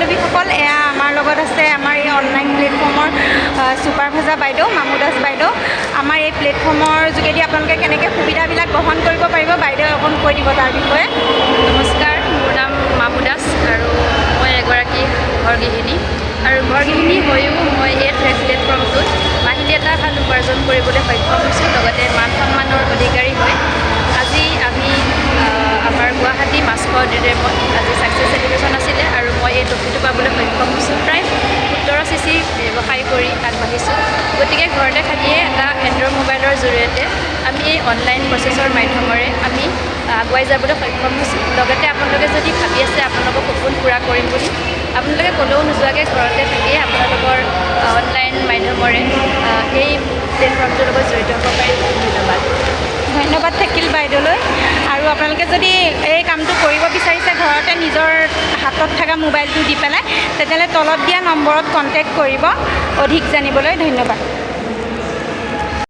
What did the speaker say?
বান্ধৱীসকল, এয়া আমাৰ লগত আছে আমাৰ এই অনলাইন প্লেটফৰ্মৰ ছুপাৰভাইজাৰ বাইদেউ মামু দাস বাইদেউ। আমাৰ এই প্লেটফৰ্মৰ যোগেদি আপোনালোকে কেনেকৈ সুবিধাবিলাক গ্ৰহণ কৰিব পাৰিব, বাইদেৱে অকণ কৈ দিব তাৰ বিষয়ে। নমস্কাৰ, মোৰ নাম মামু দাস আৰু মই এগৰাকী ঘৰ গৃহিণী। আৰু ঘৰ গৃহিণী হৈও মই এই প্লেটফৰ্মটোত মাহিলী এটা ভাল উপাৰ্জন কৰিবলৈ সক্ষম হৈছোঁ, লগতে মান সন্মানৰ অধিকাৰী হয়। আজি আমি আমাৰ গুৱাহাটী মাস্কট ডেমত আজি ছাকচেছ চেলিব্ৰেশ্যন আছিলে আৰু মই এই ট্ৰফিটো পাবলৈ সক্ষম হৈছোঁ। প্ৰায় 17 চিচি ব্যৱসায় কৰি আগবাঢ়িছোঁ। গতিকে ঘৰতে থাকিয়ে এটা এণ্ড্ৰইড মোবাইলৰ জৰিয়তে আমি এই অনলাইন প্ৰচেছৰ মাধ্যমেৰে আমি আগুৱাই যাবলৈ সক্ষম হৈছোঁ। লগতে আপোনালোকে যদি ভাবি আছে আপোনালোকৰ সপোন পূৰা কৰিম বুলি, আপোনালোকে ক'লেও নোযোৱাকৈ ঘৰতে থাকিয়ে আপোনালোকৰ অনলাইন মাধ্যমেৰে এই প্লেটফৰ্মটোৰ লগত জড়িত হ'ব পাৰিব। ধন্যবাদ। ধন্যবাদ থাকিল বাইদেউলৈ। আৰু আপোনালোকে যদি এই কামটো কৰিব বিচাৰিছে ঘৰতে নিজৰ হাতত থকা মোবাইলটো দি পেলাই, তেতিয়াহ'লে তলত দিয়া নম্বৰত কণ্টেক্ট কৰিব অধিক জানিবলৈ। ধন্যবাদ।